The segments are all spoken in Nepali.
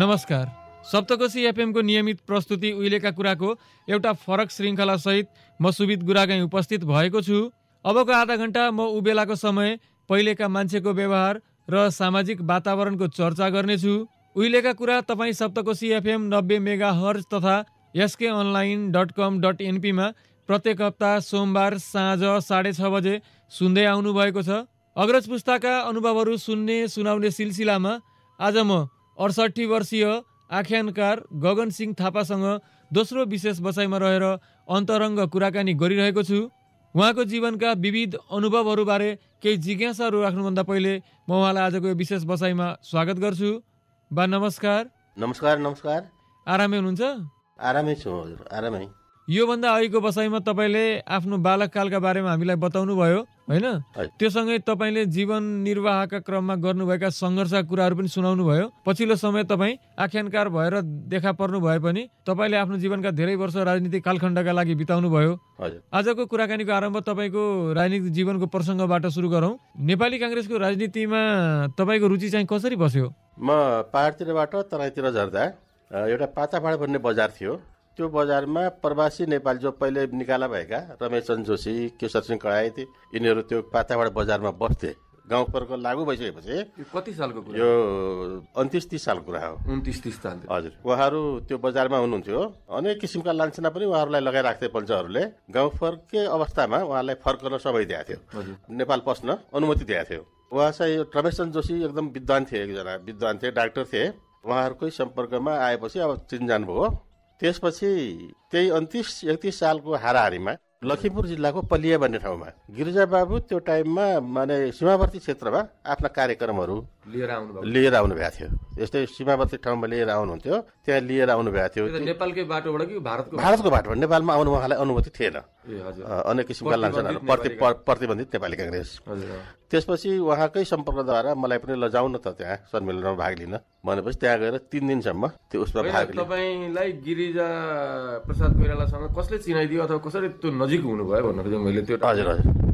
नमस्कार। सप्तकोशी एफएम को नियमित प्रस्तुति उहिलेका कुराको एउटा फरक श्रृङ्खला सहित म सुबित गुरागाई उपस्थित भएको छु। अबको आधा घण्टा म उबेलाको समय पहिलेका मान्छेको व्यवहार र सामाजिक वातावरणको चर्चा गर्नेछु। उहिलेका कुरा तपाईँ सप्तकोशी एफएम 90 मेगाहर्ज तथा skonline.com.np मा प्रत्येक हप्ता सोमबार साँझ 6:30 बजे सुन्दै आउनु भएको छ। अग्रज पुस्ताका अनुभवहरू सुन्ने सुनाउने सिलसिलामा आज म 68 वर्षीय आख्यानकार गगन सिंह थापासँग दोस्रो विशेष बसाइमा रहेर अन्तरङ्ग कुराकानी गरिरहेको छु। उहाँको जीवनका विविध अनुभवहरूबारे केही जिज्ञासाहरू राख्नुभन्दा पहिले म उहाँलाई आजको यो विशेष बसाइमा स्वागत गर्छु। बा नमस्कार। नमस्कार। आरामै हुनुहुन्छ? आरामै छु हजुर, आरामै। योभन्दा अघिको बसाइमा तपाईँले आफ्नो बालककालका बारेमा हामीलाई बताउनु भयो होइन? त्योसँगै तपाईँले जीवन निर्वाहका क्रममा गर्नुभएका सङ्घर्षका कुराहरू पनि सुनाउनु भयो। पछिल्लो समय तपाईँ आख्यानकार भएर देखा पर्नु भए पनि तपाईँले आफ्नो जीवनका धेरै वर्ष राजनीतिक कालखण्डका लागि बिताउनु भयो। आजको कुराकानीको आरम्भ तपाईँको राजनीतिक जीवनको प्रसङ्गबाट सुरु गरौँ। नेपाली काङ्ग्रेसको राजनीतिमा तपाईँको रुचि चाहिँ कसरी बस्यो? म पहाडतिरबाट तराईतिर झर्दा एउटा पातापाड भन्ने बजार थियो। त्यो बजारमा प्रवासी नेपाली जो पहिले निकाला भएका रमेशचन्द्र जोशी, केशर सिंह कडायत यिनीहरू त्यो पातापाड बजारमा बस्थे। गाउँघरको लागू भइसकेपछि कति सालको कुरा? यो 29-30 सालको कुरा हो। 29-30 साल हजुर। उहाँहरू त्यो बजारमा हुनुहुन्थ्यो। अनेक किसिमका लान्छना पनि उहाँहरूलाई लगाइराख्थे पञ्चहरूले। गाउँ फर्के अवस्थामा उहाँलाई फर्कन समय दिएको थियो, नेपाल पस्न अनुमति दिएको थियो। उहाँ चाहिँ रमेशचन्द्र जोशी एकदम विद्वान थिए, एकजना विद्वान थिए, डाक्टर थिए। उहाँहरूकै सम्पर्कमा आएपछि अब चिनजान भयो। त्यसपछि त्यही 29-31 सालको हाराहारीमा लखिमपुर जिल्लाको पलिया भन्ने ठाउँमा गिरिजा बाबु त्यो टाइममा माने सीमावर्ती क्षेत्रमा आफ्ना कार्यक्रमहरू लिएर आउनु भएको थियो। यस्तै सीमावर्ती ठाउँमा लिएर आउनुहुन्थ्यो, त्यहाँ लिएर आउनु भएको थियो। नेपालकै बाटोबाट कि भारतको बाटोबाट नेपालमा आउनु उहाँलाई अनुमति थिएन। अनेक किसिमका लान्छनाहरू प्रतिबन्धित नेपाली काङ्ग्रेस। त्यसपछि उहाँकै सम्पर्कद्वारा मलाई पनि लजाउँ न त त्यहाँ सम्मेलनमा भाग लिन भनेपछि त्यहाँ गएर 3 दिनसम्म त्यो उसमा भाग लिएँ। तपाईँलाई गिरिजा प्रसाद कोइरालासँग कसले चिनाइदियो अथवा कसरी त्यो नजिक हुनुभयो भन्नु खोजेँ मैले? त्यो हजुर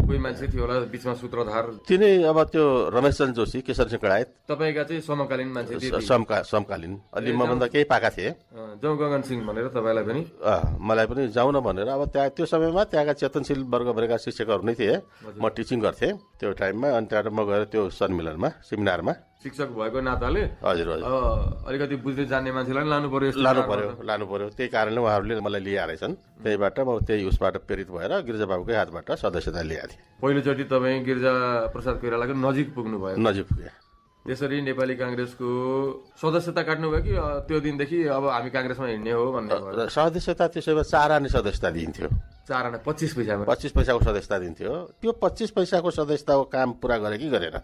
कोही मान्छे थियो होला बिचमा सूत्रधार? तिनै अब त्यो रमेशचन्द्र जोशी, केशर सिंह कडायत तपाईँका चाहिँ समकालीन मान्छे थिए? समकालीन। अलि मभन्दा केही पाका थिए। जाउँ गगन सिंह भनेर तपाईँलाई पनि? मलाई पनि जाउँ न भनेर। अब त्यहाँ त्यो समयमा त्यहाँका चेतनशील वर्ग भएका शिक्षकहरू नै थिए। म टिचिङ गर्थेँ त्यो टाइममा। अनि त्यहाँबाट म गएर त्यो सम्मेलनमा सेमिनारमा शिक्षक भएको नाताले हजुर अलिकति बुझ्दै जान्ने मान्छेलाई लानु पर्यो। त्यही कारणले उहाँहरूले मलाई लिएर आएछन्। त्यहीबाट म त्यही उसबाट प्रेरित भएर गिरिजा बाबुकै हातबाट सदस्यता लिएको थिएँ। पहिलोचोटि तपाईँ गिरिजा प्रसाद कोइरालाको नजिक पुग्नु भयो? नजिक पुगे। त्यसरी नेपाली काङ्ग्रेसको सदस्यता काट्नुभयो कि त्यो दिनदेखि अब हामी काङ्ग्रेसमा हिँड्ने हो भन्ने? सदस्यता त्यसैमा 4 आने सदस्यता दिन्थ्यो। 4 आना 25 पैसामा? 25 पैसाको सदस्यता दिन्थ्यो। त्यो 25 पैसाको सदस्यताको काम पुरा गरे कि गरेन,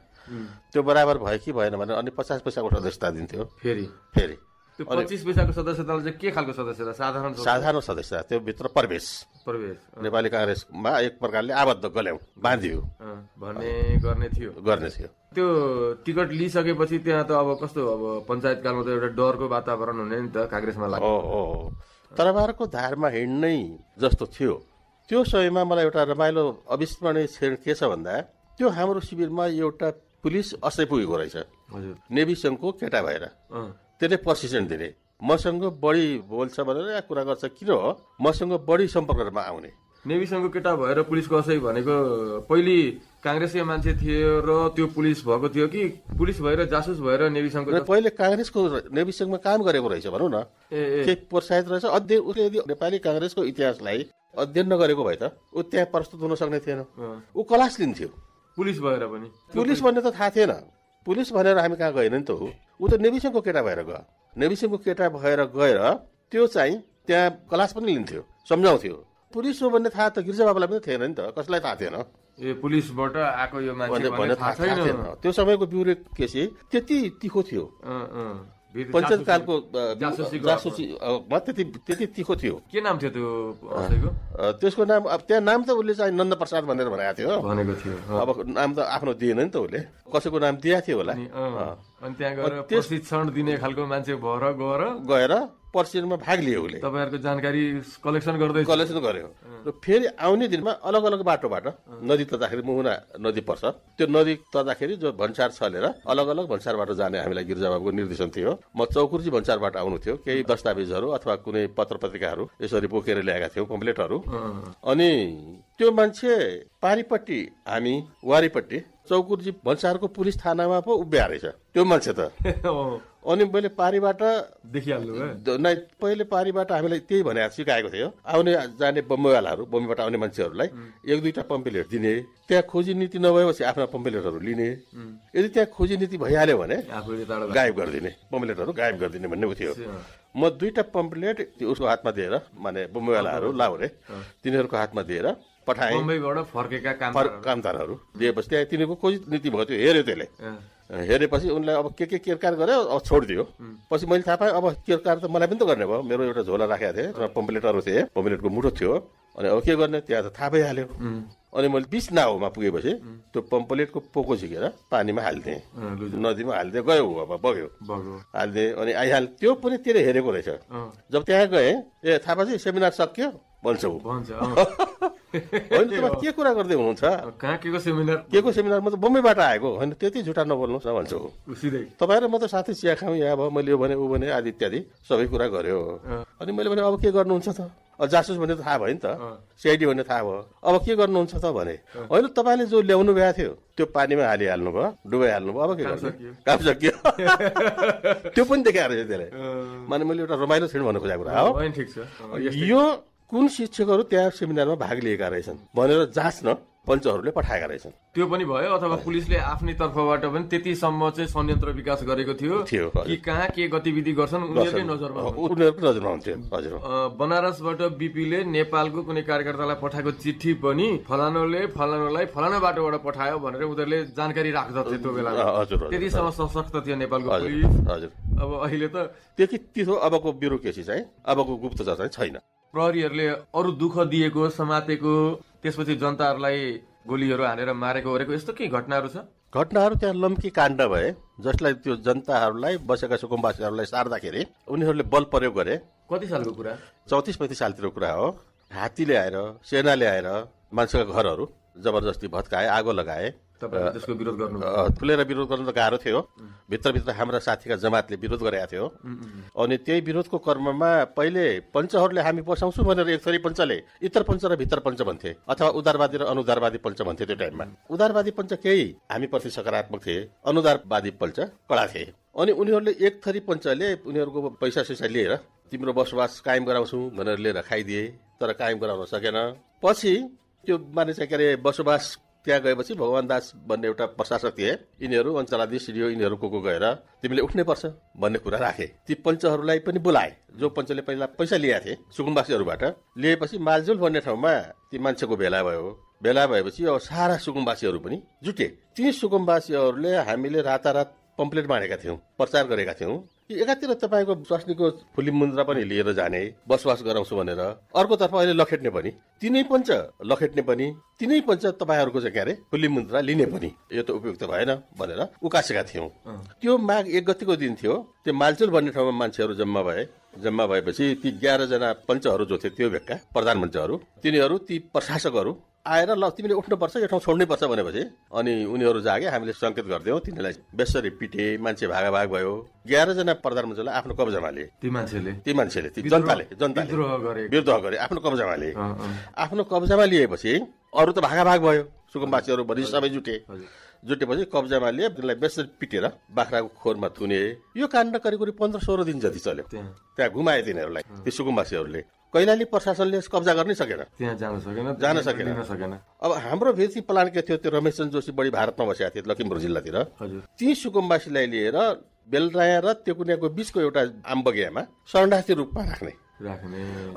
त्यो बराबर भयो कि भएन भने अनि 50 पैसाको सदस्यता दिन्थ्यो फेरि। त्यो 25 पैसाको सदस्यताले चाहिँ के खालको सदस्यता? साधारण सदस्यता। त्यो भित्र प्रवेश नेपाली काङ्ग्रेसमा एक प्रकारले आबद्ध गल्याउँ बाँधियो गर्ने थियो। त्यो टिकट लिइसकेपछि त्यहाँ त अब कस्तो, अब पञ्चायतकालमा त एउटा डरको वातावरण हुने नि त काङ्ग्रेसमा लाग्यो। तरबारको धारमा हिँड्नै जस्तो थियो। त्यो समयमा मलाई एउटा रमाइलो अविस्मरणीय क्षण के छ भन्दा त्यो हाम्रो शिविरमा एउटा पुलिस असै पुगेको रहेछ, नेभी सङ्घको केटा भएर। त्यसले प्रशिक्षण दिने, मसँग बढी बोल्छ भनेर या कुरा गर्छ किन हो, मसँग बढी सम्पर्कमा आउने। नेभी सङ्घको केटा भएर पुलिसको असै भनेको पहिली काङ्ग्रेसकै मान्छे थियो र त्यो पुलिस भएको थियो कि पुलिस भएर जासुस भएर नेभी सङ्घको? पहिले काङ्ग्रेसको नेभी सङ्घमा काम गरेको रहेछ भनौँ न, के प्रोत्साहित रहेछ। उसले यदि नेपाली काङ्ग्रेसको इतिहासलाई अध्ययन नगरेको भए त ऊ त्यहाँ प्रस्तुत हुन सक्ने थिएन। ऊ क्लास लिन्थ्यो। पुलिस भएर पनि? पुलिस भन्ने त थाहा थिएन। पुलिस भनेर हामी कहाँ गएन नि त। ऊ त नेभी सङ्घको केटा भएर गयो। नेभी सङ्घको केटा भएर गएर त्यो चाहिँ त्यहाँ क्लास पनि लिन्थ्यो, सम्झाउँथ्यो। पुलिस हो भन्ने थाहा त गिरिजा बाबुलाई पनि थिएन नि त, कसलाई थाहा थिएन? पुलिसबाट आएको यो मान्छे थाहा छैन। त्यो समयको ब्युरोक्रेसी त्यति तिखो थियो। पञ्चायतकालको त्यति तिखो थियो। के नाम थियो त्यो? त्यसको नाम अब त्यहाँ नाम त उसले चाहिँ नन्द प्रसाद भनेर भनेको थियो। अब नाम त आफ्नो दिएन नि त, उसले कसैको नाम दिएको थियो होला। अनि त्यहाँ गएर प्रशिक्षण दिने खालको मान्छे भएर गएर प्रशिक्षणमा भाग लियो उसले। तपाईँहरूको जानकारी कलेक्सन गर्यो। र फेरि आउने दिनमा अलग अलग बाटोबाट नदी तर्दाखेरि मुहुना नदी पर्छ, त्यो नदी तर्दाखेरि जो भन्सार छलेर अलग अलग भन्सारबाट जाने हामीलाई गिरिजाबाबुको निर्देशन थियो। म चौकुर्जी भन्सारबाट आउनु थियो, केही दस्तावेजहरू अथवा कुनै पत्र पत्रिकाहरू यसरी बोकेर ल्याएका थियौँ, पम्पलेटहरू। अनि त्यो मान्छे पारिपट्टि हामी वारिपट्टि चौकुर्जी भन्सारको पुलिस थानामा पो उभिया रहेछ त्यो मान्छे त। अनि मैले पारीबाट देखिहाल्नु नै पहिले पारीबाट हामीलाई त्यही भने सिकाएको थियो, आउने जाने बम्बईवालाहरू बम्बईबाट आउने मान्छेहरूलाई एक दुईटा पम्पलेट दिने, त्यहाँ खोजी नीति नभएपछि आफ्ना पम्पलेटहरू लिने, यदि त्यहाँ खोजी नीति भइहाल्यो भने गायब गरिदिने, पम्पलेटहरू गायब गरिदिने भन्ने थियो। म दुईटा पम्पलेट उसको हातमा दिएर, माने बम्बईवालाहरू लाउने तिनीहरूको हातमा दिएर पठाएँ। बम्बईबाट फर्केका कामदारहरू दिएपछि त्यहाँ तिनीहरूको खोजी नीति भयो, त्यो हेऱ्यो, त्यसले हेरेपछि उनलाई अब के केरकार गर्यो, अब छोडिदियो। पछि मैले थाहा पाएँ अब केरकार त मलाई पनि त गर्ने भयो, मेरो एउटा झोला राखेको थिएँ, पम्पलेटहरू थिए, पम्पलेटको मुठो थियो, अनि अब के गर्ने त्यहाँ त थाहा भइहाल्यो। अनि मैले बिच नाउमा पुगेपछि त्यो पम्पलेटको पोको झिकेर पानीमा हालिदिएँ, नदीमा हालिदिएँ, गयो अब बग्यो हालिदिएँ। अनि आइहाल त्यो पनि त्यसले हेरेको रहेछ। जब त्यहाँ गएँ, ए थापाजी सेमिनार सक्यो भन्छ ऊ। होइन तपाईँ के कुरा गर्दै हुनुहुन्छ, के सेमिनार म त बम्बईबाट आएको होइन, त्यति झुटा नबोल्नुहोस् न भन्छ ऊ। तपाईँ र म त साथै चिया खाउँ यहाँ भयो, मैले यो भने ऊ भने आदि इत्यादि सबै कुरा गर्यो। अनि मैले भने अब के गर्नुहुन्छ त, जासुस भन्ने त थाहा भयो नि त, सिआइडी भन्ने थाहा भयो, अब के गर्नुहुन्छ त भने। होइन तपाईँले जो ल्याउनु भएको थियो त्यो पानीमा हालिहाल्नु भयो, डुबाइहाल्नु भयो, अब के गर्नु, काम सकियो। त्यो पनि देखाएर त्यसले, माने मैले एउटा रमाइलो क्षण भन्नु खोजेको कुरा हो। यो कुन शिक्षकहरू त्यहाँ सेमिनारमा भाग लिएका रहेछन् भनेर जाँच्न पञ्चहरूले पठाएका रहेछन्। त्यो पनि भयो, अथवा पुलिसले आफ्नै तर्फबाट पनि त्यतिसम्म चाहिँ संयन्त्र विकास गरेको थियो कि कहाँ के गतिविधि गर्छन् उनीहरूकै नजरमा हुन्थ्यो। हजुर, बनारसबाट बीपीले नेपालको कुनै कार्यकर्तालाई पठाएको चिठी पनि फलानालाई फलाना बाटोबाट पठायो भनेर उनीहरूले जानकारी राख्दथे त्यो बेला। त्यतिसम्म सशक्त थियो नेपालको पुलिस। हजुर, अब अहिले त त्यति थियो। अबको ब्युरोक्रेसी चाहिँ, अबको गुप्तचर चाहिँ छैन। प्रहरीहरूले अरू दुःख दिएको, समातेको, त्यसपछि जनताहरूलाई गोलीहरू हानेर मारेको ओरेको यस्तो के घटनाहरू छ? घटनाहरू त्यहाँ लम्की काण्ड भए, जसलाई त्यो जनताहरूलाई बसेका सुकुम्बासीहरूलाई सार्दाखेरि उनीहरूले बल प्रयोग गरे। कति सालको कुरा? 34-35 सालतिरको कुरा हो। हात्तीले आएर, सेनाले आएर मान्छेका घरहरू जबरजस्ती भत्काए, आगो लगाए। त्यसको विरोध गर्नु, खुलेर विरोध गर्नु त गाह्रो थियो। भित्रभित्र हाम्रा साथीका जमातले विरोध गरेका थियो। अनि त्यही विरोधको क्रममा पहिले पञ्चहरूले हामी बसाउँछौँ भनेर एक थरी पञ्चले इतर पञ्च र भित्र पञ्च भन्थे, अथवा उदारवादी र अनुदारवादी पञ्च भन्थे। त्यो टाइममा उदारवादी पञ्च केही हामी प्रति सकारात्मक थिए, अनुदारवादी पञ्च कडा थिए। अनि उनीहरूले एक थरी पञ्चले उनीहरूको पैसा सैसा लिएर तिम्रो बसोबास कायम गराउँछौ भनेर लिएर खाइदिए, तर कायम गराउन सकेन। पछि त्यो माने चाहिँ के अरे बसोबास त्यहाँ गएपछि भगवान दास भन्ने एउटा प्रशासक थिए, यिनीहरू अञ्चलाधीश सिडिओ यिनीहरू को गएर तिमीले उठ्नै पर्छ भन्ने कुरा राखे। ती पञ्चहरूलाई पनि बोलाए, जो पञ्चले पहिला पैसा लिएका थिए सुकुम्बासीहरूबाट। लिएपछि मालजुल भन्ने ठाउँमा ती मान्छेको भेला भयो। भेला भएपछि अब सारा सुकुम्बासीहरू पनि जुटे। ती सुकुम्बासीहरूले हामीले रातारात पम्पलेट बाँडेका थियौँ, प्रचार गरेका थियौँ कि एकातिर तपाईँको स्वास्नीको फुली मुन्द्रा पनि लिएर जाने, बसोबास गराउँछु भनेर, अर्कोतर्फ अहिले लखेट्ने पनि, तिनै पञ्च लखेट्ने पनि, तिनै पञ्च तपाईँहरूको चाहिँ के अरे फुली मुन्द्रा लिने पनि, यो त उपयुक्त भएन भनेर उकासेका थियौँ। त्यो माघ 1 गतिको दिन थियो। त्यो मालचुल भन्ने ठाउँमा मान्छेहरू जम्मा भए। जम्मा भएपछि ती 11 जना पञ्चहरू जो थिए त्यो भेगका प्रधानमन्त्रीहरू, तिनीहरू ती प्रशासकहरू आएर ल तिमीले उठ्नुपर्छ, यो ठाउँ छोड्नै पर्छ भनेपछि अनि उनीहरू जागे। हामीले सङ्केत गरिदियौँ, तिनीहरूलाई बेसरी पिटे, मान्छे भागाभाग भयो। 11 जना प्रधानमन्त्रीलाई आफ्नो कब्जामा लिए। ती मान्छेले जनताले विद्रोह गरे, आफ्नो कब्जामा लिए। आफ्नो कब्जामा लिएपछि अरू त भागाभाग भयो, सुकुम्बासीहरू भरि सबै जुटेपछि कब्जामा लिए, तिनीलाई बेसरी पिटेर बाख्राको खोरमा थुने। यो काण्ड करिब 15-16 दिन जति चल्यो। त्यहाँ घुमाए तिनीहरूलाई, ती सुकुम्बासीहरूले। कैलाली प्रशासनले कब्जा गर्नै सकेन, त्यहाँ जान सकेन। अब हाम्रो भेसी प्लान के थियो, त्यो रमेशचन्द्र जोशी बढी भारतमा बसेका थिए लखिमपुर जिल्लातिर। ती सुकुम्बासीलाई लिएर बेलराया र तेकुनियाको बीचको एउटा आम्बगियामा शरणार्थी रूपमा राख्ने।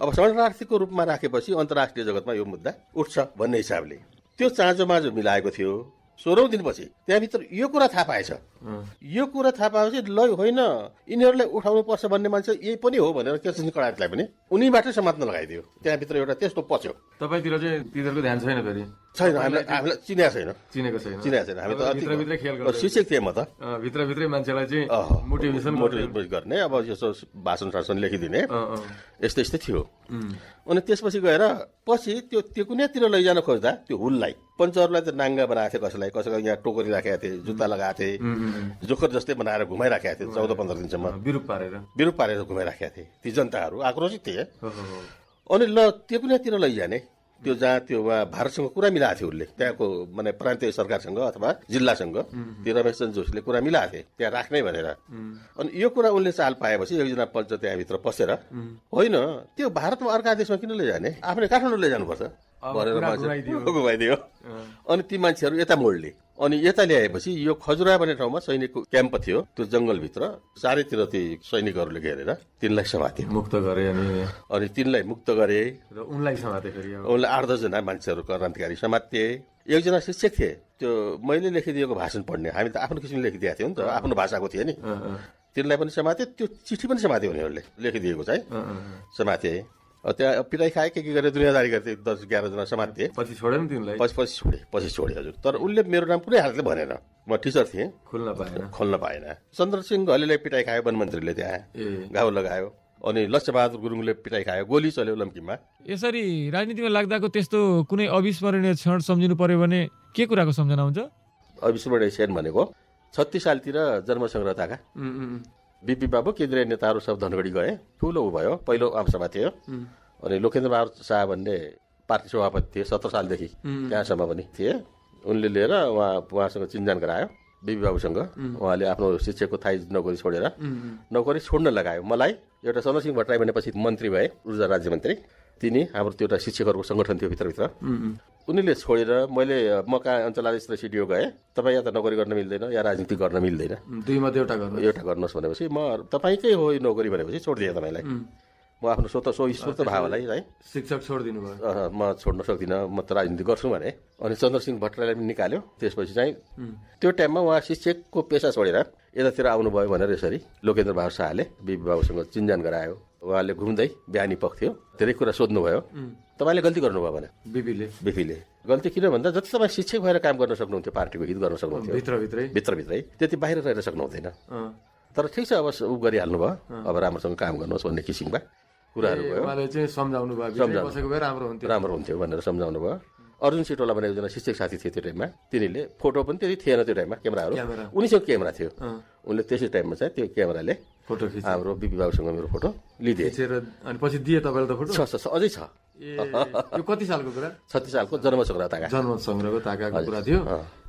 अब शरणार्थीको रूपमा राखेपछि अन्तर्राष्ट्रिय जगतमा यो मुद्दा उठ्छ भन्ने हिसाबले त्यो चाँजो माँजो मिलाएको थियो। 16औं दिनपछि त्यहाँभित्र यो कुरा थाहा पाएछ यो कुरा थाहा पाएपछि ल होइन यिनीहरूलाई उठाउनु पर्छ भन्ने मान्छे यही पनि हो भनेर केशरसिंह कडायतलाई पनि उनीबाटै समात्न लगाइदियो। त्यहाँभित्र एउटा त्यस्तो पच्यो। तपाईतिर चाहिँ तिनीहरूको ध्यान छैन फेरि? छैन, हामीलाई चिनेको छैन। चिनेको छैन। हामी त भित्रभित्रै खेल गर्छ। शिक्षक थिएँ म त। भित्रभित्रै मान्छेलाई चाहिँ मोटिभेसन गर्ने, अब यसो भाषण शासन लेखिदिने, यस्तै यस्तै थियो। अनि त्यसपछि गएर पछि त्यो कुनैतिर लैजान खोज्दा त्यो हुललाई पञ्चहरूलाई त नाङ्गा बनाएको थिए, कसैलाई यहाँ टोकरी राखेका थिए, जुत्ता लगाएको थिए, जोखर जस्तै बनाएर घुमाइराखेका थिए 14-15 दिनसम्म विरूप पारेर घुमाइराखेका थिए। ती जनताहरू आक्रोशित थिए। अनि ल त्यो कुनैतिर लैजाने, त्यो जहाँ त्यो उहाँ भारतसँग कुरा मिलाएको थियो उसले, त्यहाँको माने प्रान्तीय सरकारसँग अथवा जिल्लासँग त्यो रमेशचन्द्र जोशीले कुरा मिलाएको थिए त्यहाँ राख्ने भनेर। अनि यो कुरा उनले चाल पाएपछि एकजना पञ्च त्यहाँभित्र पसेर होइन त्यो भारतमा अर्का देशमा किन लैजाने, आफूले काठमाडौँ लैजानुपर्छ भनेर घुमाइदियो। अनि ती मान्छेहरू यता मोड्ले। अनि यता ल्याएपछि यो खजुरा भन्ने ठाउँमा सैनिकको क्याम्प थियो, त्यो जङ्गलभित्र चारैतिर ती सैनिकहरूले घेरेर तिनलाई समात्यो, मुक्त गरे। अनि तिनलाई मुक्त गरे र उनलाई समाते फेरि उनलाई 8-10 जना मान्छेहरू क्रान्तिकारी समाते। एकजना शिक्षक थिए, त्यो मैले लेखिदिएको भाषण पढ्ने, हामी त आफ्नो किसिमले लेखिदिएको थियौँ नि त, आफ्नो भाषाको थिए नि, तिनलाई पनि समाते। त्यो चिठी पनि समात्यो उनीहरूले लेखिदिएको चाहिँ समाते। त्यहाँ पिटाइ खाए के गरेर दुनियाँदारी गर्थे, 10-11 जना समात्थे। पछि छोडे नि तिनलाई? पछि छोडे हजुर। तर उनले मेरो नाम कुनै हालतले भनेन, म टिचर थिएँ, खोल्न पाएन। चन्द्रसिंह घलेलाई पिटाइ खायो वनमन्त्रीले, त्यहाँ घाउ लगायो। अनि लक्ष्यबहादुर गुरुङले पिटाइ खायो, गोली चल्यो लम्कीमा। यसरी राजनीतिमा लाग्दाको त्यस्तो कुनै अविस्मरणीय क्षण सम्झिनु पर्यो भने के कुराको सम्झना हुन्छ? अविस्मरणीय क्षण भनेको 36 सालतिर जन्मसङ्ग्रहताका बिपी बाबु केन्द्रीय नेताहरू सब धनगढी गए। ठुलो भयो, पहिलो आमसभा थियो। अनि लोकेन्द्र बहादुर शाह भन्ने पार्टी सभापति थिए 17 सालदेखि, त्यहाँसम्म पनि थिए। उनले लिएर उहाँसँग चिन्जान गरायो बिपी बाबुसँग। उहाँले आफ्नो शिक्षकको थाई नोकरी छोडेर नोकरी छोड्न लगायो मलाई। एउटा चन्द्रसिंह भट्टराई भनेपछि मन्त्री भए, ऊर्जा राज्य मन्त्री। तिनी हाम्रो त्यो एउटा शिक्षकहरूको सङ्गठन थियो भित्रभित्र, उनीले छोडेर मैले म कहाँ अञ्चलाधीश र सिडिओ गएँ। तपाईँ या त नोकरी गर्न मिल्दैन या राजनीति गर्न मिल्दैन, दुईमध्ये एउटा गर्नुहोस् भनेपछि म तपाईँकै हो यो नोकरी भनेपछि छोडिदिएँ तपाईँलाई। म आफ्नो स्वस्फूर्त भावलाई है शिक्षक छोडिदिनु भयो, म छोड्न सक्दिनँ, म त राजनीति गर्छु भने। अनि चन्द्रसिंह भट्टराईलाई पनि निकाल्यो। त्यसपछि चाहिँ त्यो टाइममा उहाँ शिक्षकको पेसा छोडेर यतातिर आउनुभयो भनेर यसरी लोकेन्द्र बहादुर शाहले बिपी बाबुसँग चिन्जान गरायो। उहाँले घुम्दै बिहानी पख थियो, धेरै कुरा सोध्नुभयो। तपाईँले गल्ती गर्नुभयो भने बिपीले गल्ती किन भन्दा जति तपाईँ शिक्षक भएर काम गर्न सक्नुहुन्थ्यो, पार्टीको हित गर्न सक्नुहुन्थ्यो भित्रभित्रै, त्यति बाहिर रहेर सक्नुहुँदैन। तर ठिक छ, अब ऊ गरिहाल्नु भयो, अब राम्रोसँग काम गर्नुहोस् भन्ने किसिमका कुराहरू भयो। राम्रो हुन्थ्यो भनेर सम्झाउनु भयो। अर्जुन सिटोला भन्ने एकजना शिक्षक साथी थिए त्यो टाइममा, तिनीले फोटो पनि त्यति थिएन त्यो टाइममा, क्यामेराहरू उनीसँग क्यामेरा थियो। उनले त्यसै टाइममा चाहिँ त्यो क्यामेराले फोटो खिच्यो, हाम्रो बिपी बाबुसँग मेरो फोटो लिदिए। अनि पछि दिए तपाईँले त फोटो? अझै छ। यो कति सालको कुरा? 36 सालको जन्मसङ्ग्रहको ताकाको कुरा थियो।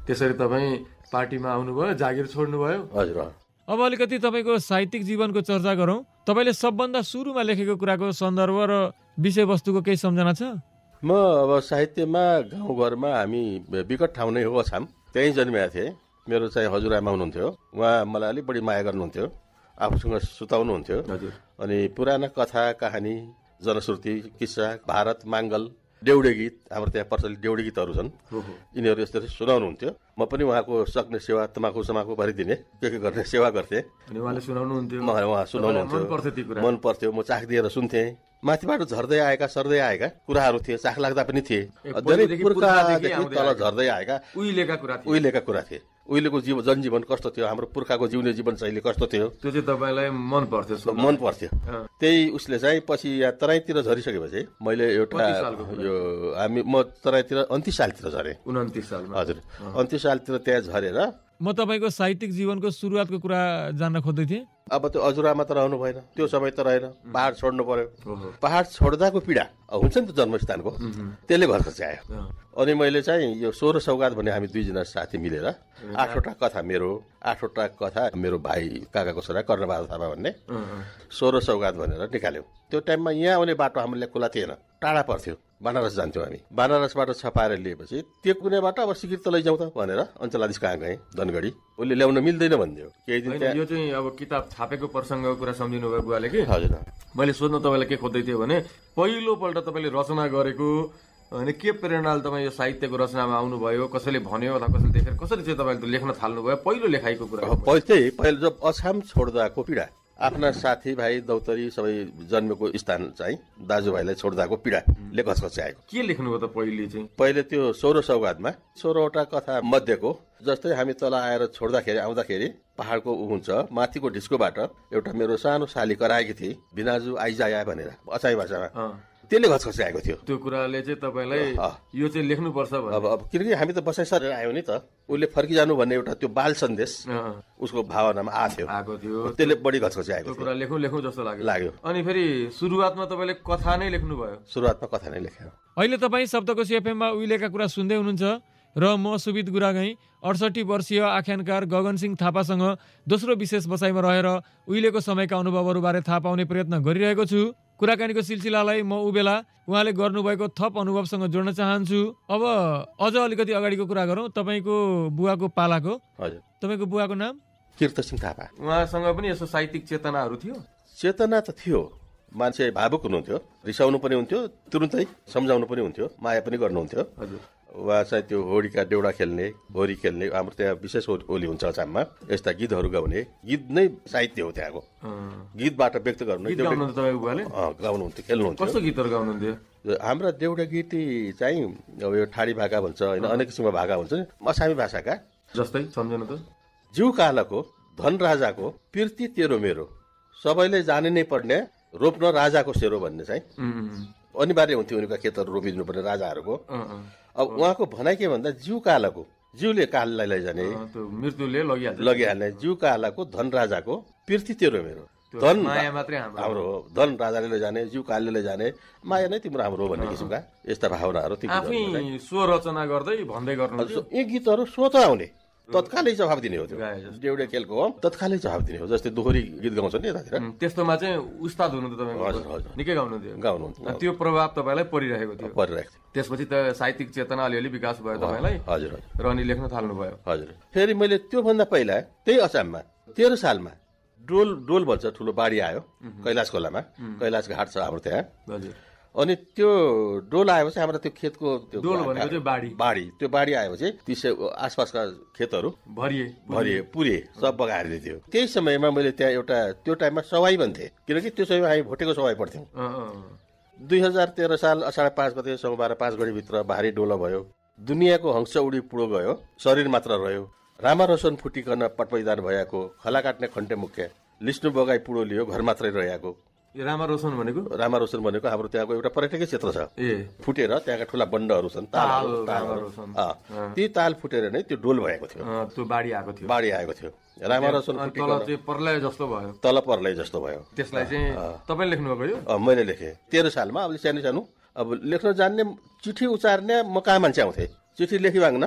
त्यसरी तपाईँ पार्टीमा आउनुभयो, जागिर छोड्नुभयो। हजुर। अब अलिकति तपाईँको साहित्यिक जीवनको चर्चा गरौँ। तपाईँले सबभन्दा सुरुमा लेखेको कुराको सन्दर्भ र विषयवस्तुको केही सम्झना छ? म अब साहित्यमा गाउँघरमा हामी विकट ठाउँ नै हो अछाम, त्यहीँ जन्मेका थिएँ। मेरो चाहिँ हजुरआमा हुनुहुन्थ्यो, उहाँ मलाई अलिक बढी माया गर्नुहुन्थ्यो, आफूसँग सुताउनुहुन्थ्यो। अनि पुराना कथा कहानी, जनश्रुति, किस्सा, भारत, माङ्गल, देउडे गीत, हाम्रो त्यहाँ प्रचलित देउडे गीतहरू छन्, यिनीहरू यस्तरी सुनाउनुहुन्थ्यो। म पनि उहाँको सक्ने सेवा, तमाखु समाखु भरिदिने, के गर्ने सेवा गर्थेँ। उहाँ सुनाउनुहुन्थ्यो, मन पर्थ्यो, म चाख दिएर सुन्थेँ। माथिबाट झर्दै आएका सर्दै आएका कुराहरू थिए, चाख लाग्दा पनि थिए, धेरै पुर्खादेखि तल झर्दै आएका उहिलेका कुरा थिए। उहिलेको जनजीवन कस्तो थियो, हाम्रो पुर्खाको जिउने जीवनशैली कस्तो थियो, त्यो चाहिँ तपाईँलाई मन पर्थ्यो। त्यही उसले चाहिँ पछि यहाँ तराईतिर झरिसकेपछि मैले एउटा म तराईतिर 29 सालतिर झरेँ। 29 साल? हजुर, 29 सालतिर त्यहाँ झरेर म तपाईँको साहित्यिक जीवनको सुरुवातको कुरा जान्न खोज्दै थिएँ। अब त्यो हजुरआमा त रहनु भएन, त्यो समय त रहेन, पहाड छोड्नु पर्यो। पहाड छोड्दाको पीडा हुन्छ नि त जन्मस्थानको, त्यसले घर खर्चायो। अनि मैले चाहिँ यो 16 सौगात भन्ने हामी 2 जना साथी मिलेर 8वटा कथा मेरो भाइ काकाको छोरा कर्णबहादुर थापा भन्ने 16 सौगात भनेर निकाल्यौँ। त्यो टाइममा यहाँ आउने बाटो हामीले खुला थिएन, टाढा पर्थ्यो, बनारस जान्थ्यौँ हामी। बनारसबाट छपाएर लिएपछि त्यो कुनैबाट अब सिकिर त लैजाउँ त भनेर अञ्चलाधीश कहाँ गएँ, धनगढी। उसले ल्याउन मिल्दैन भनिदियो। केही दिन यो चाहिँ अब किताब छापेको प्रसङ्गको कुरा सम्झिनु भयो बुवाले कि? हजुर। मैले सोध्न तपाईँलाई के खोज्दै थिएँ भने पहिलोपल्ट तपाईँले रचना गरेको अनि के प्रेरणाले तपाईँ यो साहित्यको रचनामा आउनुभयो, कसैले भन्यो अथवा कसैले देखेर कसरी चाहिँ तपाईँले त लेख्न थाल्नुभयो पहिलो लेखाइको कुरा? पहिलो जब अछाम छोड्दाको पीडा, आफ्ना साथीभाइ दौतरी सबै जन्मेको स्थान चाहिँ दाजुभाइलाई छोड्दाको पीडाले घचघच्याएको। के लेख्नुभयो त पहिले चाहिँ? पहिले त्यो 16 सौगातमा 16वटा कथा मध्येको, जस्तै हामी तल आएर आउँदाखेरि पहाडको हुन्छ माथिको ढिस्कोबाट एउटा मेरो सानो साली कराएकी थिए, भिनाजु आइजाया भनेर अछामी भाषामा, त्यसले घचघच्याएको थियो। त्यो कुराले चाहिँ तपाईँलाई यो चाहिँ लेख्नुपर्छ अब किनकि हामी त बसाइ सरेर आयो नि त, उसले फर्किजानु भन्ने एउटा त्यो बाल सन्देश उसको भावनामा आएको थियो, त्यसले बढी घचघच्याएको त्यो कुरा लेखौँ जस्तो लाग्यो। अनि फेरि सुरुवातमा तपाईँले कथा नै लेख्नुभयो? सुरुवातमा कथा नै लेख्यो। अहिले तपाईँ शब्दकोश एफएममा उहिलेका कुरा सुन्दै हुनुहुन्छ र म सुबित गुरागाई 68 वर्षीय आख्यानकार गगन सिंह थापासँग दोस्रो विशेष बसाइमा रहेर उहिलेको समयका अनुभवहरूबारे थाहा पाउने प्रयत्न गरिरहेको छु। कुराकानीको सिलसिलालाई म उबेला उहाँले गर्नुभएको थप अनुभवसँग जोड्न चाहन्छु। अब अझ अलिकति अगाडिको कुरा गरौँ, तपाईँको बुवाको पालाको। हजुर, तपाईँको बुवाको नाम? कीर्त सिंह थापा। उहाँसँग पनि यसो साहित्यिक चेतनाहरू थियो? चेतना त थियो, मान्छे भावुक हुनुहुन्थ्यो, रिसाउनु पनि हुन्थ्यो, तुरुन्तै सम्झाउनु पनि हुन्थ्यो, माया पनि गर्नुहुन्थ्यो। हजुर, उहाँ चाहिँ त्यो होडीका देउडा खेल्ने, होरी खेल्ने, हाम्रो त्यहाँ विशेष होली हुन्छ अछाममा, यस्ता गीतहरू गाउने, गीत नै साहित्य हो त्यहाँको। गीतबाट व्यक्त गर्नु गाउनुहुन्थ्यो, खेल्नुहुन्थ्यो। कस्तो गीतहरू गाउनुहुन्थ्यो? हाम्रा देउडा गीत चाहिँ अब यो ठाडी भाका भन्छ होइन, अनेक किसिमको भाका हुन्छ नि अछामी भाषाका। जस्तै सम्झनु त? जिउ कालको धन राजाको पिर्ती तेरो मेरो, सबैले जाने नै पर्ने रोप्न राजाको सेरो भन्ने चाहिँ अनिवार्य हुन्थ्यो। उनीका खेतहरू रोपिदिनु पर्ने राजाहरूको। अब उहाँको भनाइ के भन्दा जिउ कालको, जिउले काललाई लैजाने, मृत्युले लगिहाल्ने, जिउ कालको धन राजाको पिर्ती तेरो मेरो, धन माया मात्रै हाम्रो हो, धन राजाले लैजाने, जिउ कालले लैजाने, माया नै तिम्रो हाम्रो हो भन्ने किसिमका यस्ता भावनाहरू आफै स्वर रचना गर्दै भन्दै गर्नु। यी गीतहरू स्वतः आउने, तत्कालै जवाब दिने हो। त्यो देउडे खेलको हो, तत्कालै जवाब दिने हो। जस्तै दोहोरी गीत गाउँछ नि यतातिर, त्यस्तोमा चाहिँ उस्ताद हुनु त तपाईँ? हजुर हजुर, निकै गाउनुहुन्थ्यो। गाउनुहुन्थ्यो, त्यो प्रभाव तपाईँलाई परिरहेको थियो? परिरहेको थियो। त्यसपछि त साहित्यिक चेतना अलिअलि विकास भयो तपाईँलाई? हजुर र अनि लेख्न थाल्नुभयो? हजुर। फेरि मैले त्योभन्दा पहिला त्यही अछाममा 13 सालमा डोल भन्छ ठुलो बाढी आयो कैलाश खोलामा, कैलाश घाट छ हाम्रो त्यहाँ। हजुर। अनि त्यो डोल आएपछि हाम्रो त्यो खेतको त्यो बाढी त्यो बाढी आएपछि त्यसै आसपासका खेतहरू पुरे सब बगाएर थियो। त्यही समयमा मैले त्यहाँ एउटा त्यो टाइममा सवाई भन्थे, किनकि त्यो समयमा हामी भोटेको सवाई पढ्थ्यौँ। 2013 साल असाढ 5 गते सोमबार 5 गढीभित्र भारी डोलो भयो, दुनियाँको हंस उडी पुडो गयो, शरीर मात्र रह्यो, रामा रोशन फुटिकन पटपैदान भएको, खला काट्ने खन्टे मुख्य, लिस्नु बगाई पुडो लियो, घर मात्रै रहेको। रामा रोशन भनेको हाम्रो त्यहाँको एउटा पर्यटकीय क्षेत्र छ। फुटेर त्यहाँका ठुला बन्डहरू छन्, ती ताल फुटेर नै त्यो डोल भएको थियो। त्यो बाढी आएको थियो। रामा रोशन तल पर्लै जस्तो भयो। त्यसलाई चाहिँ तपाईले लेख्नुभएको यो? मैले लेखेँ 13 सालमा। अब सानो अब लेख्न जान्ने, चिठी उचार्ने म कहाँ मान्छे आउँथे, चिठी लेखी माग्न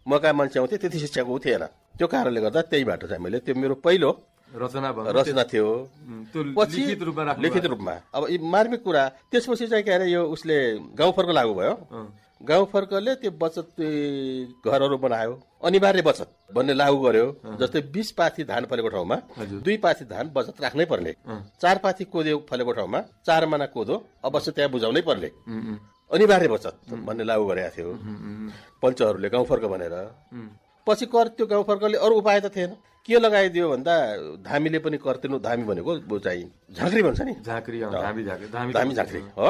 म कहाँ मान्छे आउँथे, त्यति शिक्षाको थिएन। त्यो कारणले गर्दा त्यहीबाट चाहिँ मैले त्यो मेरो पहिलो रचना थियो, पछि लिखित रूपमा। अब मार्मिक कुरा त्यसपछि चाहिँ के अरे यो उसले गाउँ फर्क लागू भयो। गाउँ फर्कले त्यो बचत घरहरू बनायो, अनिवार्य बचत भन्ने लागू गर्यो। जस्तै 20 पाथी धान फलेको ठाउँमा 2 पाथी धान बचत राख्नै पर्ने, 4 पाथी कोदो फलेको ठाउँमा 4 माना कोदो अवश्य त्यहाँ बुझाउनै पर्ने, अनिवार्य बचत भन्ने लागू गरेका थियो पञ्चहरूले गाउँ फर्क भनेर। पछि कर त्यो गाउँ फर्कले अरू उपाय त थिएन, के लगाइदियो भन्दा धामीले पनि कर तिर्नु। धामी भनेको चाहिँ झाँक्री भन्छ नि, धामी झाँक्री हो,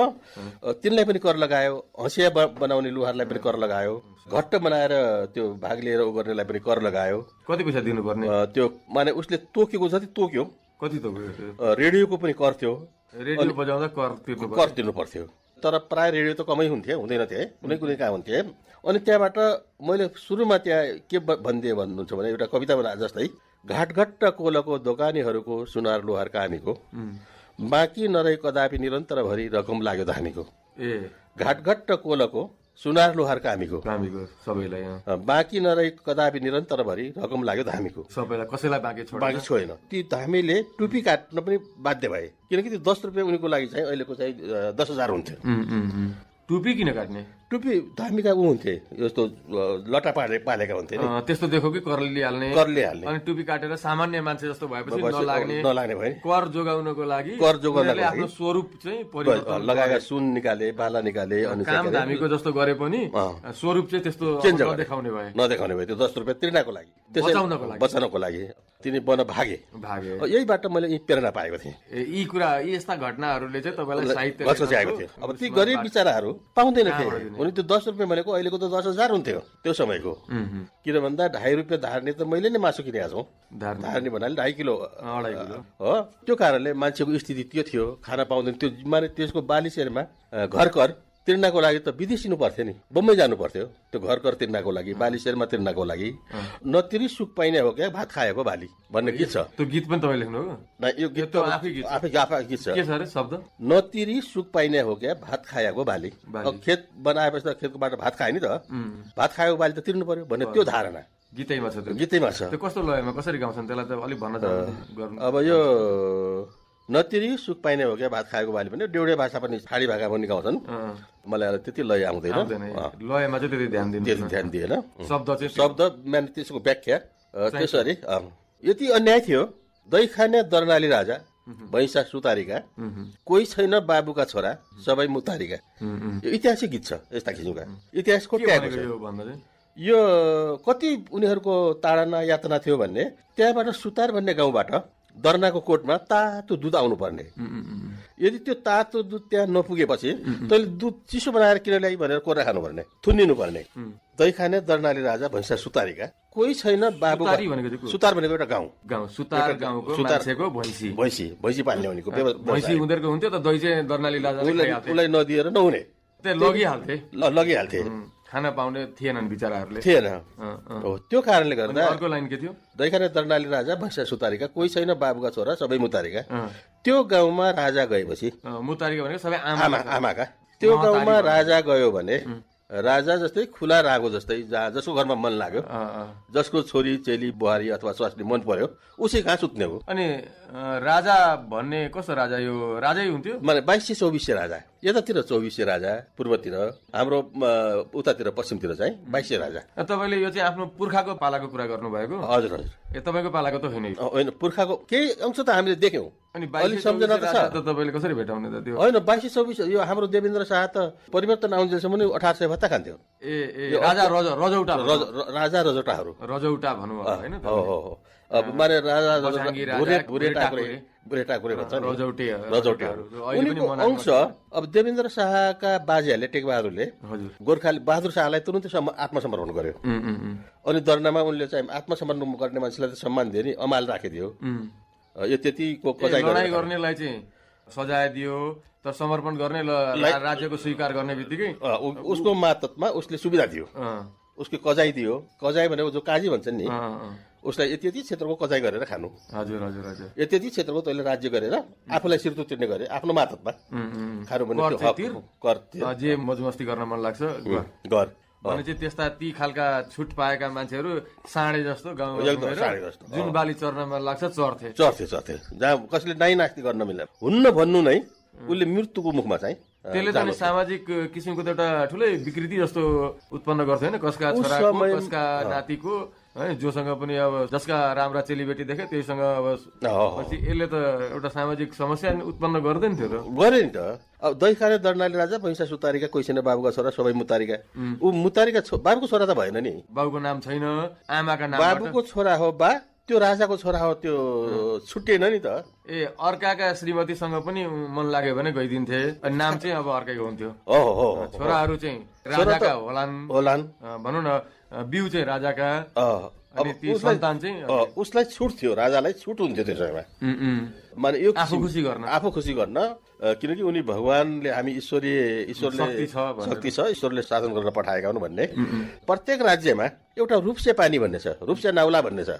तिनलाई पनि कर लगायो। हँसिया बनाउने लुहारलाई पनि कर लगायो। घट्ट बनाएर त्यो भाग लिएर उ गर्नेलाई पनि कर लगायो। कति पैसा दिनुपर्ने? त्यो माने उसले तोकेको जति तोक्यो। कति तोक्यो? रेडियोको पनि कर थियो, रेडियो बजाउँदा कर तिर्नु पर्थ्यो। तर प्राय रेडियो त कमै हुँदैन थिए, कुनै कहाँ हुन्थे। अनि त्यहाँबाट मैले सुरुमा त्यहाँ के भनिदिएँ भन्नुहुन्छ भने, एउटा कविता बना जस्तै, घाटघट्ट कोलको दोकानीहरूको सुनार लोहार कामीको, बाँकी नरही कदापि निरन्तर भरि रकम लाग्यो धामीको। घाटघट्ट कोलको सुनार लोहार कामीको सबैलाई बाँकी नरही कदापि निरन्तर भरि रकम लाग्यो धामीको। सबैलाई कसैलाई बाँकी छोडेन। ती धामीले टुपी काट्न पनि बाध्य भए, किनकि त्यो 10 रुपियाँ उनीको लागि चाहिँ अहिलेको चाहिँ 10,000 हुन्थ्यो। टुपी किन काट्ने? टुपी धामीका ऊ हुन्थे यस्तो लटा पालेका हुन्थे नि त्यस्तो देखो कि कर लिहाल्ने अनि टुपी काटेर सामान्य मान्छे जस्तो भएपछि नलाग्ने भयो कर जोगाउनको लागि आफ्नो स्वरूप चाहिँ परिवर्तन लगाएका सुन निकाले बाला निकाले अनि काम धामीको जस्तो गरे पनि स्वरूप चाहिँ त्यस्तो नदेखाउने भयो त्यो 10 रुपियाँ तिर्नाको लागि बचाउनको लागि तिनी बन भागे यहीबाट मैले यी प्रेरणा पाएको थिएँ यी यस्ता घटनाहरूले चाहिँ तपाईँलाई साहित्य आएको थियो अब ती गरिब बिचराहरू पाउँदैनथे उनी त्यो 10 रुपियाँ भनेको अहिलेको त 10,000 हुन्थ्यो त्यो समयको किन भन्दा 2.5 रुपियाँ धार्ने त मैले नै मासु किनेको छौँ धार्ने भन्नाले 2.5 किलो हो त्यो कारणले मान्छेको स्थिति त्यो थियो खाना पाउँदैन त्यो माने त्यसको 42 शेरमा घर कर तिर्नाको लागि त विदेशिनु पर्थ्यो नि बम्बई जानु पर्थ्यो त्यो घर कर तिर्नाको लागि 42 शेरमा तिर्नाको लागि नतिरी सुख पाइने हो क्या भात खाएको बाली भन्ने गीत छ त्यो गीत पनि तपाईले लेख्नु हो यो गीत त आफै गीत छ के छ रे शब्द नतिरी सुख पाइने हो क्या भात खाएको बाली खेत बनाएपछि त खेतकोबाट भात खाए नि त भात खाएको बाली त तिर्नु पर्यो भन्ने त्यो धारणा गीतैमा छ त्यो कस्तो लयमा कसरी गाउँछन् त्यसलाई त अलिक भन्न गर्नु अब यो नतिरी सुख पाइने हो क्या भात खाएको बाली पनि देउडे भाषा पनि फाडी भाका पनि गाउँछन् मलाई त्यति लय आउँदैन लयमा चाहिँ त्यति ध्यान दिएन शब्द माने त्यसको व्याख्या त्यसरी यति अन्याय थियो दही खाने दर्नाली राजा भैँसा सुतारीका कोही छैन बाबुका छोरा सबै मुतारीका यो ऐतिहासिक गीत छ यस्ता किसिमका इतिहासको यो कति उनीहरूको ताडना यातना थियो भन्ने त्यहाँबाट सुतार भन्ने गाउँबाट दर्नाको कोटमा तातो दुध आउनु पर्ने यदि त्यो तातो दुध त्यहाँ नपुगेपछि तैँले दुध चिसो बनाएर किन ल्याइ भनेर कोरा खानु पर्ने थुनिनु पर्ने दही खाने दर्नाली राजा भैँसा सुतारीका कोही छैन बाबु सुतार भनेको एउटा गाउँ सुतार गाउँको मान्छेको भैँसी पाल्ने भनेको भैँसी उनीहरूको हुन्थ्यो त दही चाहिँ दर्नाली राजाले उसलाई नदिएर नहुने लगिहाल्थे खाना पाउने थिएनन् बिचराहरूले थिएन त्यो कारणले गर्दा अर्को लाइन के थियो दही खाने दर्नाली राजा भैँसा सुतारीका कोही छैन बाबुका छोरा सबै मुतारीका त्यो गाउँमा राजा गएपछि मुतारीका भनेको सबै आमाका त्यो गाउँमा राजा गयो भने राजा जस्तै खुला रागो जस्तै जसको घरमा मन लाग्यो जसको छोरी चेली बुहारी अथवा स्वास्नी मन पर्यो उसै कहाँ सुत्ने हो अनि राजा भन्ने कस्तो राजा यो राजै हुन्थ्यो माने 2224 राजा यतातिर 24 राजा पूर्वतिर हाम्रो उतातिर पश्चिमतिर चाहिँ 22 राजा तपाईले यो चाहिँ आफ्नो पुर्खाको पालाको कुरा गर्नु भएको हजुर तपाईको पालाको त होइन पुर्खाको केही अंश त हामीले देख्यौं अनि 22 सम्झना त छ तपाईले कसरी भेटाउने त त्यो होइन 2224 यो हाम्रो देवेन्द्र शाह त परिवर्तन आउँदैसम्म नि 1800 भत्ता खान्थ्यो राजा रजौटा भनौँ हैन अब माने राजा बुरेटाकुरे भन्छ उनीको अंश अब देवेन्द्र शाहका बाजेहरूले टेकबहादुरले गोर्खाली बहादुर शाहलाई तुरुन्तै आत्मसमर्पण गर्यो अनि दर्नामा उनले चाहिँ आत्मसमर्पण गर्ने मान्छेलाई त सम्मान दियो नि अमाल राखिदियो यो त्यतिको लडाई गर्नेलाई चाहिँ सजाय दियो तर समर्पण गर्ने राज्यको स्वीकार गर्ने बित्तिकै उसको मातहतमा उसले सुविधा दियो उसको कजाई दियो कजाई भनेको जो काजी भन्छन् नि उसलाई यति क्षेत्रको कजाई गरेर खानु हजुर यति क्षेत्रको तैँले राज्य गरेर आफूलाई सिर्तो तिर्ने गरे आफ्नो मातहतमा खानु भने जे मजमस्ती गर्न मन लाग्छ गर भने चाहिँ त्यस्ता ती खालका छुट पाएका मान्छेहरू साँडे जस्तो गाउँमा जुन बाली चर्न मन लाग्छ चर्थे जहाँ कसैले नाइ नास्ति गर्न मिल्दैन हुन्न भन्नु नै उसले मृत्युको मुखमा चाहिँ त्यसले त सामाजिक किसिमको त एउटा ठुलै विकृति जस्तो उत्पन्न गर्थ्यो हैन कसका छोराको कसका नातिको है जोसँग पनि अब जसका राम्रा चेलीबेटी देखे त्यहीसँग अब पछि यसले त एउटा सामाजिक समस्या उत्पन्न गर्दैन थियो त गरे नि त अब दही खाने दर्नाली राजा भैँसा सुतारीका कोही छैन बाबुका छोरा सबै मुतारीका ऊ मुतारीका बाबुको छोरा त भएन नि बाबुको नाम छैन आमाका नाम बाबुको छोरा हो बा त्यो राजाको छोरा हो त्यो छुट्टिएन नि त अर्काका श्रीमतीसँग पनि मन लाग्यो भने गइदिन्थे अनि नाम चाहिँ अब अर्कैको हुन्थ्यो छोराहरू चाहिँ राजाका होलान् भनौँ न बिउ चाहिँ राजाका अनि ती सन्तान चाहिँ उसलाई छुट थियो राजालाई छुट हुन्थ्यो त्यसैमा माने यो आफू खुसी गर्न किनकि उनी भगवानले हामी ईश्वरले शक्ति छ ईश्वरले शासन गरेर पठाएका हुन् भन्ने प्रत्येक राज्यमा एउटा रूपसे पानी भन्ने छ रूपसे नाउला भन्ने छ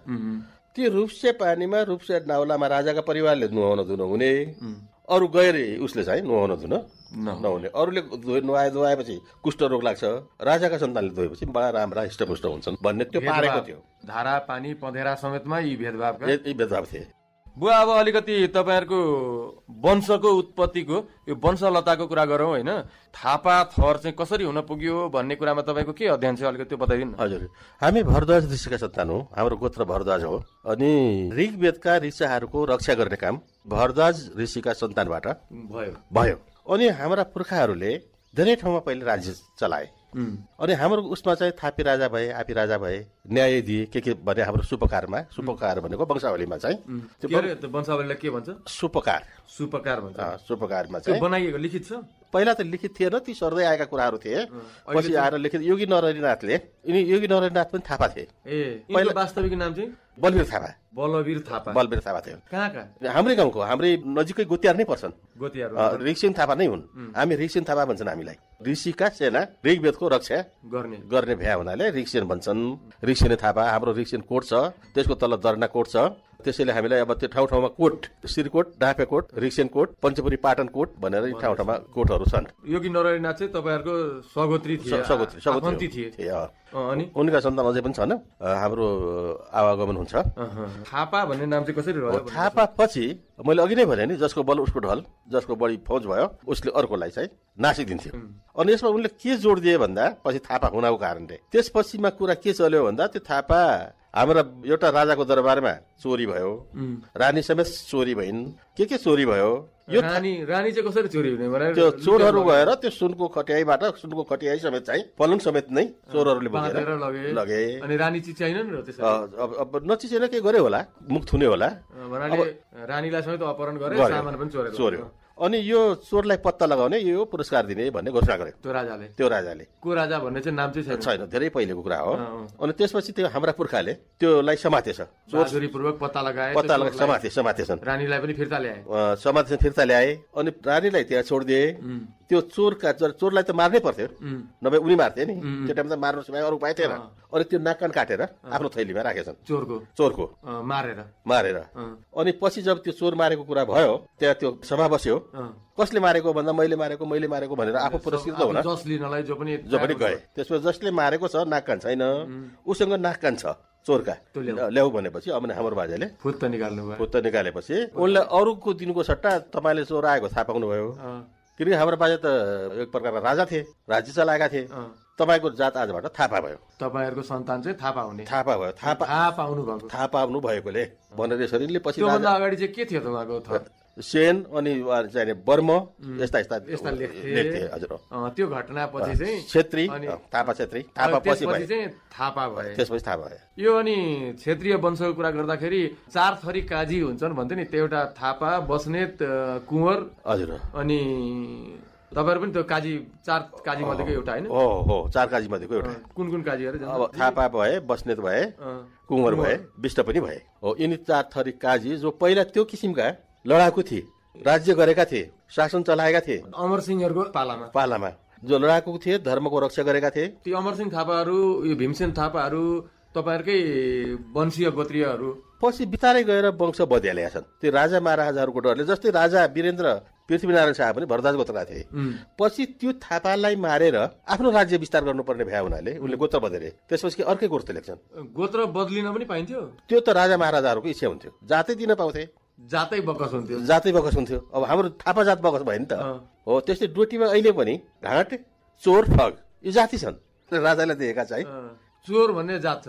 ती रूपसे पानीमा रूपसे नाउलामा राजाका परिवारले नुहाउन धुन हुने अरू गएर उसले चाहिँ नुहाउन धुन नहुने अरूले नुहाएपछि कुष्ठ रोग लाग्छ राजाका सन्तानले धोएपछि बडा राम्रा हिष्टपुष्ट हुन्छन् भन्ने त्यो पारेको थियो धारा पानी पँधेरा समेतमा यी भेदभाव थिए बुवा अब अलिकति तपाईँहरूको वंशको उत्पत्तिको यो वंशलताको कुरा गरौँ होइन। थापा थर चाहिँ कसरी हुन पुग्यो भन्ने कुरामा तपाईँको के अध्ययन छ अलिकति त्यो बताइदिनु। हजुर, हामी भरद्वाज ऋषिका सन्तान हौ। हाम्रो गोत्र भरद्वाज हो अनि ऋग्वेदका ऋषिहरूको रक्षा गर्ने काम भरद्वाज ऋषिका सन्तानबाट भयो। अनि हाम्रा पुर्खाहरूले धेरै ठाउँमा पहिले राज्य चलाए अनि हाम्रो उसमा चाहिँ थापी राजा भए, आपी राजा भए, न्याय दिए के भने हाम्रो सुपकारमा, सुपकार भनेको वंशावलीमा चाहिँ त्यो वंशावलीलाई के भन्छ? सुपकार भन्छ। सुपकारमा चाहिँ बनाइएको लिखित छ। पहिला त लिखित थिएन, ती सर्दै आएका कुराहरू थिए। पछि आएर लिखित योगी नरहरिनाथले, यिनी योगी नरहरिनाथ पनि थापा थिए। पहिला वास्तविक नाम चाहिँ बलवीर थापा। बलवीर थापा थियो। कहाँ? हाम्रै गाउँको, हाम्रै नजिकै गोतियार नै पर्छन्। ऋषिन थापा नै हुन्। हामी ऋषिन थापा भन्छन् हामीलाई। ऋषिका सेना, ऋग्वेदको रक्षा गर्ने भ्या हुनाले ऋषिन भन्छन्। ऋषिने थापा। हाम्रो ऋषिन कोट छ, त्यसको तल दर्ना कोट छ। त्यसैले हामीलाई अब त्यो ठाउँ ठाउँमा कोट, श्रीकोट, डाँफेकोट, ऋषिन कोट, पञ्चपुरी पाटन कोट भनेर ठाउँ ठाउँमा कोटहरू छन्। योगी नरहरिनाथ चाहिँ तपाईँहरूको सगोत्री थिए। अनि उनका सन्तान अझै पनि छन्। हाम्रो आवागमन हुन्छ। थापा भन्ने नाम चाहिँ कसरी रह्यो? थापा पछि मैले अघि नै भने नि, जसको बल उसको ढल, जसको बढी फौज भयो उसले अर्कोलाई चाहिँ नासिदिन्थ्यो। अनि यसमा उनले के जोड दिए भन्दा पछि थापा हुनको कारणले त्यसपछिमा कुरा के चल्यो भन्दा त्यो थापा हाम्रा एउटा राजाको दरबारमा चोरी भयो, रानी समेत चोरी भइन्। के चोरी भयो? यो रानी चाहिँ कसरी चोरी हुने भनेर त्यो चोरहरू गएर त्यो सुनको खटियाईबाट, सुनको खटियाई समेत चाहिँ पलङ समेत नै चोरहरूले बोकेर लगे। अनि रानी चिच्याएन नि र त्यसरी? अब नचिचेन के गर्यो होला, मुख थुने होला। रानीलाई समेत अपहरण गरे, सामान पनि चोर्यो। अनि यो चोरलाई पत्ता लगाउने, यो पुरस्कार दिने भन्ने घोषणा गर्यो त्यो राजाले। को राजा भन्ने चाहिँ नाम चाहिँ छैन, धेरै पहिलेको कुरा हो। अनि त्यसपछि त्यो हाम्रा पुर्खाले त्यसलाई समातेछ, बहादुरीपूर्वक पत्ता लगाए, समातेछन्। रानीलाई पनि फिर्ता ल्याए, फिर्ता ल्याए। अनि रानीलाई त्यहाँ छोडिदिए। त्यो चोरलाई त मार्नै पर्थ्यो, नभए उनी मार्थे नि। त्यो टाइममा त मार्नु समय अरू उपाय थिएन। अनि त्यो नाक कान काटेर आफ्नो थैलीमा राखेछन् चोरको मारेर। अनि पछि जब त्यो चोर मारेको कुरा भयो, त्यहाँ त्यो सभा बस्यो। कसले मारेको भन्दा मैले मारेको भनेर आफू पुरस्कृत होला, जो पनि गए। त्यसमा जसले मारेको छ नाक कान छैन, उसँग नाक कान छ चोरका, ल्याऊ भनेपछि अब हाम्रो बाजेले फुत्त निकालेपछि उनले अरूको दिनको सट्टा तपाईँले चोर आएको थाहा पाउनुभयो। किनकि हाम्रो बाजे त एक प्रकारका राजा थिए, राज्य चलाएका थिए। तपाईँको जात आजबाट थापा भयो, तपाईँहरूको सन्तान चाहिँ थापा भयो, थाहा पाउनु भएकोले भनेर यसरी। पछि अगाडि चाहिँ के थियो तपाईँको? सेन अनि चाहिने वर्म यस्ता लेख्थे। हजुर, त्यो घटना पछि चाहिँ छेत्री, थापा छेत्री, थापा पछि चाहिँ थापा भए। त्यसपछि थाहा भयो। यो अनि क्षेत्रीय वंशको कुरा गर्दाखेरि 4 थरी काजी हुन्छन् भन्थे नि, त्यो एउटा थापा, बस्नेत, कुँवर। हजुर। अनि तपाईँहरू पनि त्यो काजी 4 काजी मध्येको एउटा होइन? हो, 4 काजी मध्येको एउटा। कुन काजीहरू? अब थापा भए, बस्नेत भए, कुँवर भए, विष्ट पनि भए। हो, यिनी 4 थरी काजी जो पहिला त्यो किसिमका लडाकु थिए, राज्य गरेका थिए, शासन चलाएका थिए। अमरसिंहहरूको पालामा जो लडाकु थिए, धर्मको रक्षा गरेका थिए। ती अमरसिंह थापाहरू, यो भीमसेन थापाहरू तपाईँहरूकै वंशीय गोत्रीयहरू पछि बितारै गएर वंश बद्यालेका छन्। त्यो राजा महाराजाहरूको डरले, जस्तै राजा वीरेन्द्र पृथ्वीनारायण शाह पनि भरद्वाज गोत्रका थिए। पछि त्यो थापालाई मारेर आफ्नो राज्य विस्तार गर्नुपर्ने भए हुनाले उनले गोत्र बदले। त्यसपछि अर्कै गोत्र लेख्छन्। गोत्र बदलिन पनि पाइन्थ्यो? त्यो त राजा महाराजाहरूको इच्छा हुन्थ्यो, जातै दिन पाउँथे, जातै बकस हुन्थ्यो। अब हाम्रो थापा जात बकस भयो नि त। हो, त्यस्तै डोटीमा अहिले पनि ढाँट, चोर, ठग यी जाति छन्। राजालाई दिएका चाहिँ चोर भन्ने जात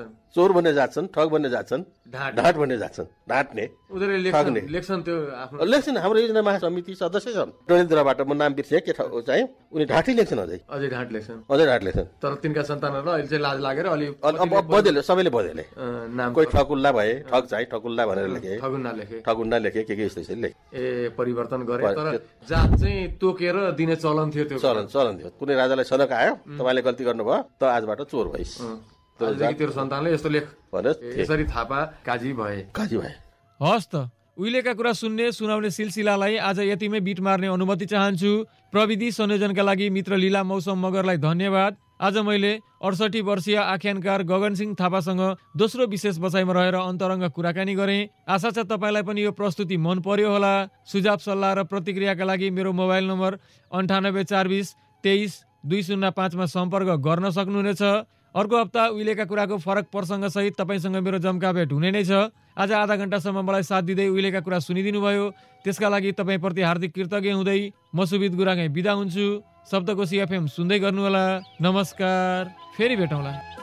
छन्, ठग भन्ने जात छन्, ढाँट भन्ने जात छन्। ढाँट्ने लेख्छन्, त्यो लेख्छन्। हाम्रो योजना महासमिति सदस्य छन् डडेलधुराबाट, म नाम बिर्सेँ के चाहिँ, उनी ढाँटै लेख्छन्, अझै ढाँट लेख्छन्। तर तिनका सन्तानहरूलाई अहिले चाहिँ लाज लागेर अलि बदले, सबैले बदले नाम। कोही ठकुल्ला भए, ठग चाहिँ ठकुल्ला भनेर लेखे, ठगुन्ना लेखे, के यस्तै लेखे। परिवर्तन गरे, तर जात चाहिँ तोकेर दिने चलन थियो। त्यो चलन थियो। कुनै राजालाई सनक आयो, तपाईँले गल्ती गर्नुभयो त आजबाट चोर भइस्, तेरो सन्तानले यस्तो लेख भनेर यसरी थापा काजी भए। हस् त, उहिलेका कुरा सुनाउने सिलसिलालाई आज यतिमै बिट मार्ने अनुमति चाहन्छु। प्रविधि संयोजनका लागि मित्र लीला मौसम मगरलाई धन्यवाद। आज मैले 68 वर्षीय आख्यानकार गगन सिंह थापासँग दोस्रो विशेष बसाइमा रहेर अन्तरङ्ग कुराकानी गरेँ। आशा छ तपाईँलाई पनि यो प्रस्तुति मन पर्यो होला। सुझाव सल्लाह र प्रतिक्रियाका लागि मेरो मोबाइल नम्बर 98 420 23 205 मा सम्पर्क गर्न सक्नुहुनेछ। अर्को हप्ता उहिलेका कुराको फरक प्रसङ्ग सहित तपाईँसँग मेरो जम्का भेट हुने नै छ। आज आधा घण्टासम्म मलाई साथ दिँदै उहिलेका कुरा सुनिदिनु भयो, त्यसका लागि तपाईँप्रति हार्दिक कृतज्ञ हुँदै म सुबित गुराङ बिदा हुन्छु। सप्तकोशी FM सुन्दै गर्नुहोला। नमस्कार, फेरि भेटौँला।